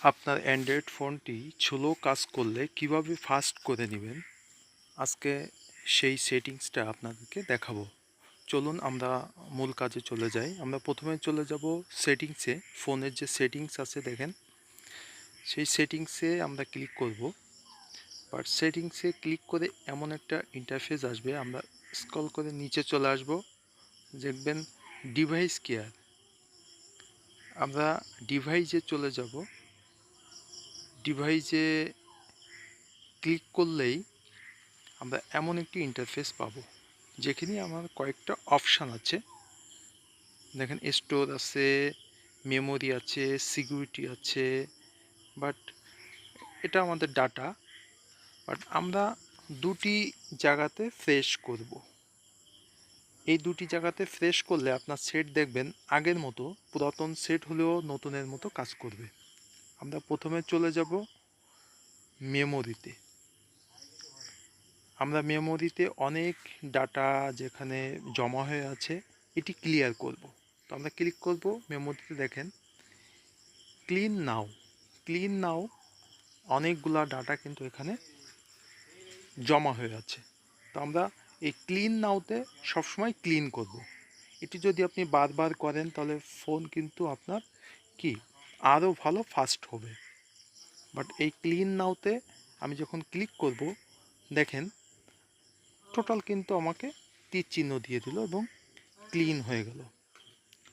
আপনার অ্যান্ড্রয়েড ফোনটি স্লো কাজ করলে কিভাবে ফাস্ট করে নেবেন আজকে সেই সেটিংসটা আপনাদেরকে দেখাবো। চলুন আমরা মূল কাজে চলে যাই। আমরা প্রথমে চলে যাব সেটিংসে। ফোনের যে সেটিংস আছে দেখেন, সেই সেটিংসে আমরা ক্লিক করব। বাট সেটিংসে ক্লিক করে এমন একটা ইন্টারফেস আসবে, আমরা স্ক্রল করে নিচে চলে আসব, দেখবেন ডিভাইস কেয়ার। আমরা ডিভাইসে চলে যাব। ডিভাইসে ক্লিক করলেই আমরা এমন একটি ইন্টারফেস পাবো, যেখানে আমার কয়েকটা অপশান আছে। দেখেন, স্টোর আছে, মেমোরি আছে, সিকিউরিটি আছে। বাট এটা আমাদের ডাটা। বাট আমরা দুটি জায়গাতে ফ্রেশ করব। এই দুটি জায়গাতে ফ্রেশ করলে আপনার সেট দেখবেন আগের মতো, পুরাতন সেট হলেও নতুনের মতো কাজ করবে। আমরা প্রথমে চলে যাব মেমোরিতে। আমরা মেমোরিতে অনেক ডাটা যেখানে জমা হয়ে আছে এটি ক্লিয়ার করব। তো আমরা ক্লিক করব মেমোরিতে। দেখেন ক্লিন নাও অনেকগুলা ডাটা কিন্তু এখানে জমা হয়ে আছে। তো আমরা এই ক্লিন নাওতে সবসময় ক্লিন করব। এটি যদি আপনি বারবার করেন তাহলে ফোন কিন্তু আপনার কি আরও ভালো ফাস্ট হবে। বাট এই ক্লিন নাওতে আমি যখন ক্লিক করব, দেখেন টোটাল কিন্তু আমাকে তীর চিহ্ন দিয়ে দিল এবং ক্লিন হয়ে গেল।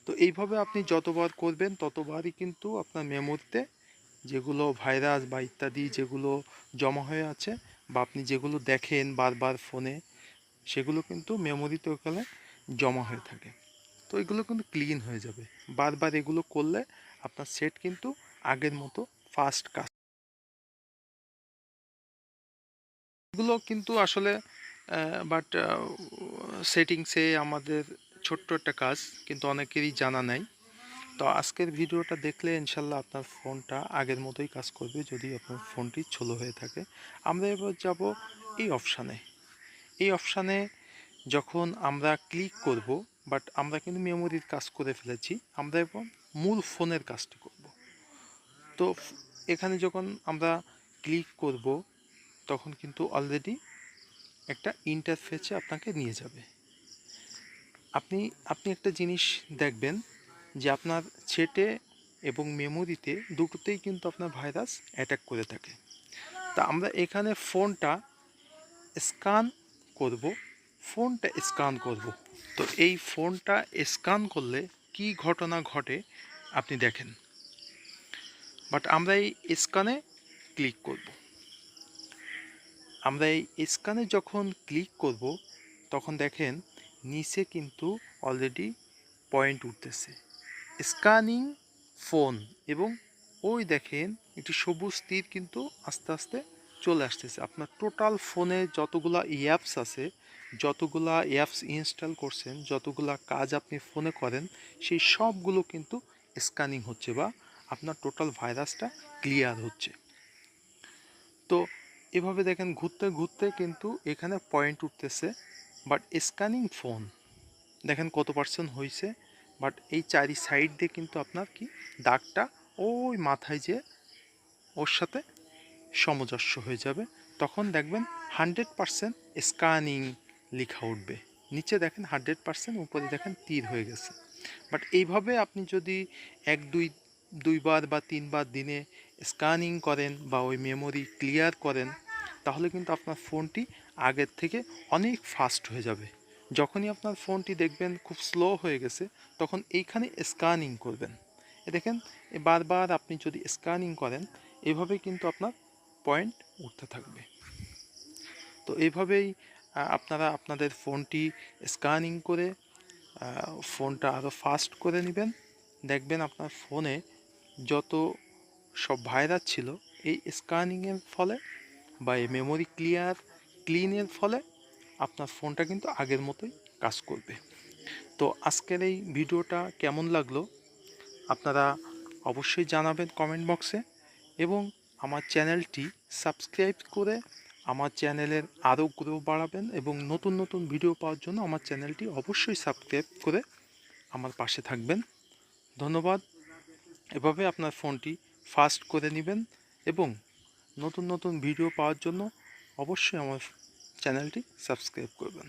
তো এইভাবে আপনি যতবার করবেন ততবারই কিন্তু আপনার মেমোরিতে যেগুলো ভাইরাস বা ইত্যাদি যেগুলো জমা হয়ে আছে, বা আপনি যেগুলো দেখেন বারবার ফোনে, সেগুলো কিন্তু মেমোরিতে ওখানে জমা হয়ে থাকে। তো এগুলো কিন্তু ক্লিন হয়ে যাবে। বারবার এগুলো করলে আপনার সেট কিন্তু আগের মতো ফাস্ট কাজ। এগুলো কিন্তু আসলে বাট সেটিংসে আমাদের ছোট্ট একটা কাজ, কিন্তু অনেকেরই জানা নাই। তো আজকের ভিডিওটা দেখলে ইনশাল্লাহ আপনার ফোনটা আগের মতোই কাজ করবে, যদি আপনার ফোনটি স্লো হয়ে থাকে। আমরা এবার যাব এই অপশানে। এই অপশানে যখন আমরা ক্লিক করব, বাট আমরা কিন্তু মেমোরির কাজ করে ফেলেছি, আমরা এবার মূল ফোনের কাজটি করব। তো এখানে যখন আমরা ক্লিক করব তখন কিন্তু অলরেডি একটা ইন্টারফেসে আপনাকে নিয়ে যাবে। আপনি আপনি একটা জিনিস দেখবেন যে আপনার সেটে এবং মেমোরিতে দুটোতেই কিন্তু আপনার ভাইরাস অ্যাটাক করে থাকে। তা আমরা এখানে ফোনটা স্ক্যান করব। তো এই ফোনটা স্ক্যান করলে কি ঘটনা ঘটে আপনি দেখেন। বাট আমরা এই স্ক্যানে ক্লিক করব। আমরা এই স্ক্যানে যখন ক্লিক করব তখন দেখেন নিচে কিন্তু অলরেডি পয়েন্ট উঠতেছে, স্ক্যানিং ফোন, এবং ওই দেখেন একটি সবুজ তীর কিন্তু আস্তে আস্তে চলে আসতেছে। আপনার টোটাল ফোনে যতগুলা অ্যাপস আছে, যতগুলা অ্যাপস ইনস্টল করছেন, যতগুলা কাজ আপনি ফোনে করেন, সেই সবগুলো কিন্তু স্ক্যানিং হচ্ছে, বা আপনার টোটাল ভাইরাসটা ক্লিয়ার হচ্ছে। তো এভাবে দেখেন ঘুরতে ঘুরতে কিন্তু এখানে পয়েন্ট উঠতেছে। বাট স্ক্যানিং ফোন দেখেন কত পার্সেন্ট হয়েছে। বাট এই চারি সাইড দিয়ে কিন্তু আপনার কি দাগটা ওই মাথায় যে ওর সাথে সামঞ্জস্য হয়ে যাবে। তখন দেখবেন 100% স্ক্যানিং লেখা উঠবে। নিচে দেখেন 100%, উপরে দেখেন তীর হয়ে গেছে। বাট এইভাবে আপনি যদি দুইবার বা তিনবার দিনে স্ক্যানিং করেন বা ওই মেমোরি ক্লিয়ার করেন, তাহলে কিন্তু আপনার ফোনটি আগের থেকে অনেক ফাস্ট হয়ে যাবে। যখনই আপনার ফোনটি দেখবেন খুব স্লো হয়ে গেছে, তখন এইখানে স্ক্যানিং করবেন। দেখেন বারবার আপনি যদি স্ক্যানিং করেন, এভাবে কিন্তু আপনার পয়েন্ট উঠতে থাকবে। তো এইভাবেই আপনারা আপনাদের ফোনটি স্ক্যানিং করে ফোনটা আরও ফাস্ট করে নেবেন। দেখবেন আপনার ফোনে যত সব ভাইরাস ছিল, এই স্ক্যানিংয়ের ফলে বা এই মেমোরি ক্লিনের ফলে আপনার ফোনটা কিন্তু আগের মতোই কাজ করবে। তো আজকের এই ভিডিওটা কেমন লাগলো আপনারা অবশ্যই জানাবেন কমেন্ট বক্সে, এবং আমার চ্যানেলটি সাবস্ক্রাইব করে আমার চ্যানেলের আরও গ্রো বাড়াবেন, এবং নতুন নতুন ভিডিও পাওয়ার জন্য আমার চ্যানেলটি অবশ্যই সাবস্ক্রাইব করে আমার পাশে থাকবেন। ধন্যবাদ। এভাবে আপনার ফোনটি ফাস্ট করে নেবেন এবং নতুন নতুন ভিডিও পাওয়ার জন্য অবশ্যই আমার চ্যানেলটি সাবস্ক্রাইব করবেন।